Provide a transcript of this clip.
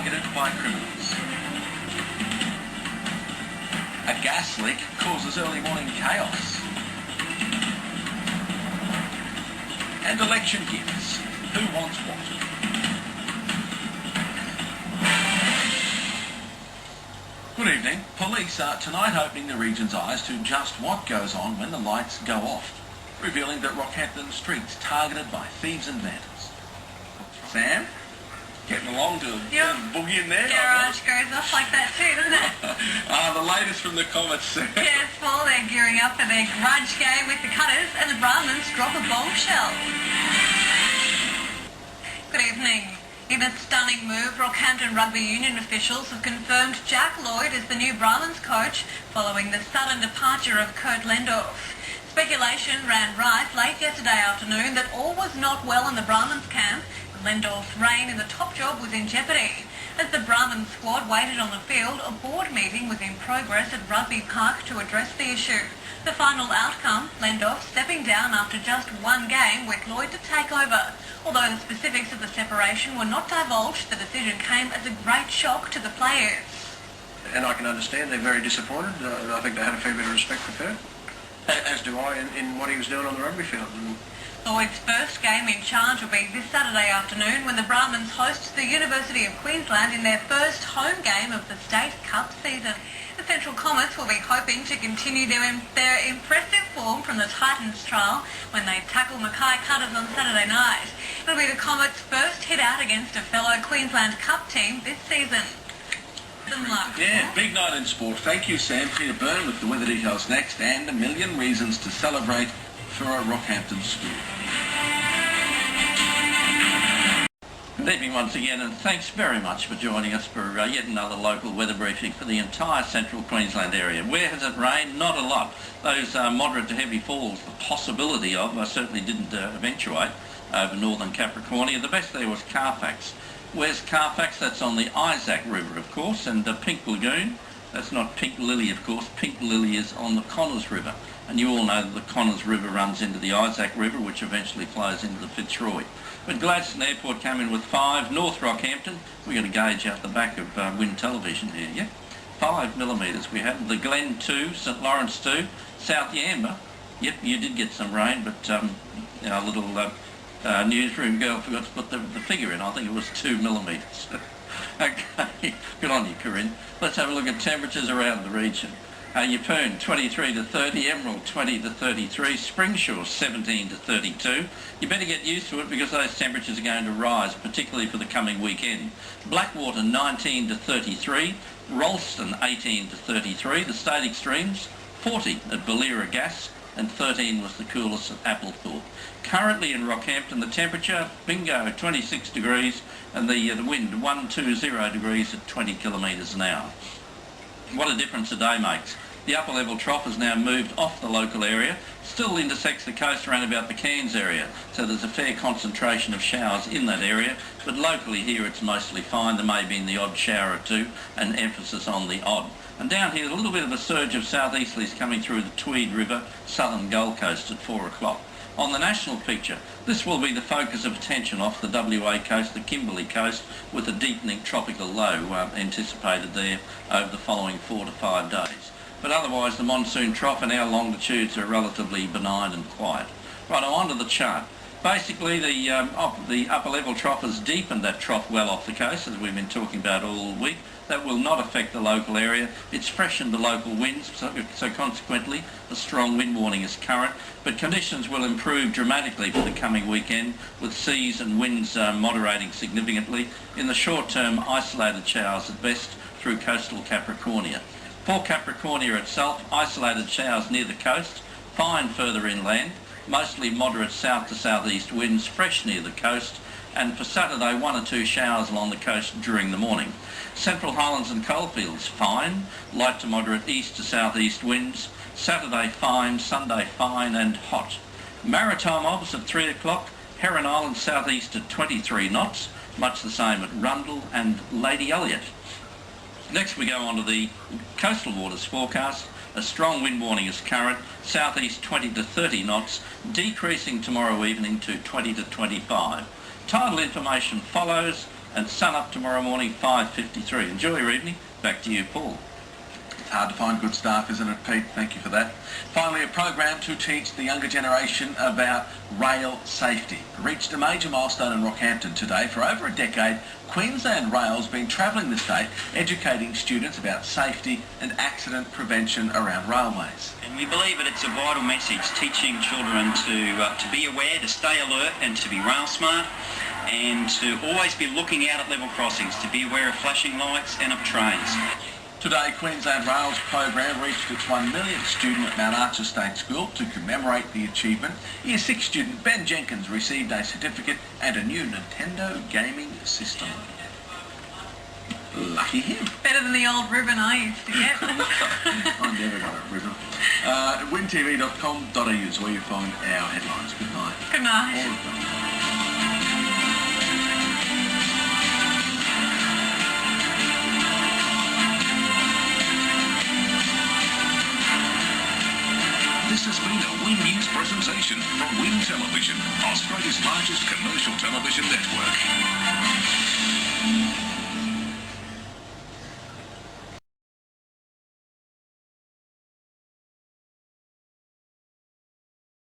targeted by criminals. A gas leak causes early morning chaos. And election gifts. Who wants what? Good evening. Police are tonight opening the region's eyes to just what goes on when the lights go off, revealing that Rockhampton streets targeted by thieves and vandals. Sam? Getting along to boogie in there? Garage goes off like that too, doesn't it? The latest from the Comets. Yes, Paul, they're gearing up for their grudge game with the Cutters and the Brahmans drop a bombshell. Good evening. In a stunning move, Rockhampton Rugby Union officials have confirmed Jack Lloyd as the new Brahmans coach following the sudden departure of Kurt Lendorf. Speculation ran rife late yesterday afternoon that all was not well in the Brahmans camp. Lendorf's reign in the top job was in jeopardy. As the Brahmans squad waited on the field, a board meeting was in progress at Rugby Park to address the issue. The final outcome, Lendorf stepping down after just one game with Lloyd to take over. Although the specifics of the separation were not divulged, the decision came as a great shock to the players. And I can understand they're very disappointed. I think they had a fair bit of respect for Kurt, as do I, in what he was doing on the rugby field. Lloyd's first game in charge will be this Saturday afternoon when the Brahmans host the University of Queensland in their first home game of the State Cup season. The Central Comets will be hoping to continue their impressive form from the Titans trial when they tackle Mackay Cutters on Saturday night. It'll be the Comets' first hit out against a fellow Queensland Cup team this season. Good luck. Yeah, big night in sport. Thank you, Sam. Peter Byrne with the weather details next, and a million reasons to celebrate for a Rockhampton school. Good evening once again, and thanks very much for joining us for yet another local weather briefing for the entire Central Queensland area. Where has it rained? Not a lot. Those moderate to heavy falls, the possibility of, certainly didn't eventuate over northern Capricornia. The best there was Carfax. Where's Carfax? That's on the Isaac River, of course, and Pink Lagoon. That's not Pink Lily, of course. Pink Lily is on the Connors River. And you all know that the Connors River runs into the Isaac River, which eventually flows into the Fitzroy. But Gladstone Airport came in with 5. North Rockhampton, we've got a gauge out the back of Wind Television here, yeah? 5 millimetres we had. The Glen 2, St Lawrence 2, South Yamba. Yep, you did get some rain, but our little newsroom girl forgot to put the figure in. I think it was 2 millimetres. Okay, good on you, Corinne. Let's have a look at temperatures around the region. Yeppoon 23 to 30, Emerald 20 to 33, Springsure 17 to 32. You better get used to it because those temperatures are going to rise, particularly for the coming weekend. Blackwater 19 to 33, Ralston 18 to 33, the state extremes 40 at Balera Gas, and 13 was the coolest at Applethorpe. Currently in Rockhampton, the temperature, bingo, 26 degrees, and the wind 120 degrees at 20 kilometres an hour. What a difference a day makes. The upper level trough has now moved off the local area, still intersects the coast around about the Cairns area, so there's a fair concentration of showers in that area, but locally here it's mostly fine. There may be the odd shower or two, and emphasis on the odd. And down here, a little bit of a surge of southeasterlies coming through the Tweed River, southern Gold Coast at 4 o'clock. On the national picture, this will be the focus of attention off the WA coast, the Kimberley coast, with a deepening tropical low anticipated there over the following 4 to 5 days. But otherwise, the monsoon trough and our longitudes are relatively benign and quiet. Right, on to the chart. Basically, the upper level trough has deepened that trough well off the coast, as we've been talking about all week. That will not affect the local area. It's freshened the local winds, so consequently a strong wind warning is current, but conditions will improve dramatically for the coming weekend, with seas and winds moderating significantly. In the short term, isolated showers at best through coastal Capricornia. For Capricornia itself, isolated showers near the coast, fine further inland, mostly moderate south to southeast winds, fresh near the coast, and for Saturday 1 or 2 showers along the coast during the morning. Central Highlands and Coalfields fine, light to moderate east to southeast winds. Saturday fine, Sunday fine and hot. Maritime obs at 3 o'clock, Heron Island southeast at 23 knots, much the same at Rundle and Lady Elliot. Next we go on to the coastal waters forecast. A strong wind warning is current, southeast 20 to 30 knots, decreasing tomorrow evening to 20 to 25. Tidal information follows. and sun up tomorrow morning 5:53. Enjoy your evening. Back to you, Paul. It's hard to find good staff, isn't it, Pete? Thank you for that. Finally, a program to teach the younger generation about rail safety. Reached a major milestone in Rockhampton today. For over a decade, Queensland Rail's been travelling the state, educating students about safety and accident prevention around railways. And we believe that it's a vital message, teaching children to be aware, to stay alert and to be rail smart, and to always be looking out at level crossings, to be aware of flashing lights and of trains. Today, Queensland Rail's program reached its 1 millionth student at Mount Archer State School. To commemorate the achievement, Year 6 student Ben Jenkins received a certificate and a new Nintendo gaming system. Lucky him. Better than the old ribbon I used to get. I never got a ribbon. wintv.com.au is where you find our headlines. Good night. Good night. All of them. This has been a Win News presentation from Win Television, Australia's largest commercial television network.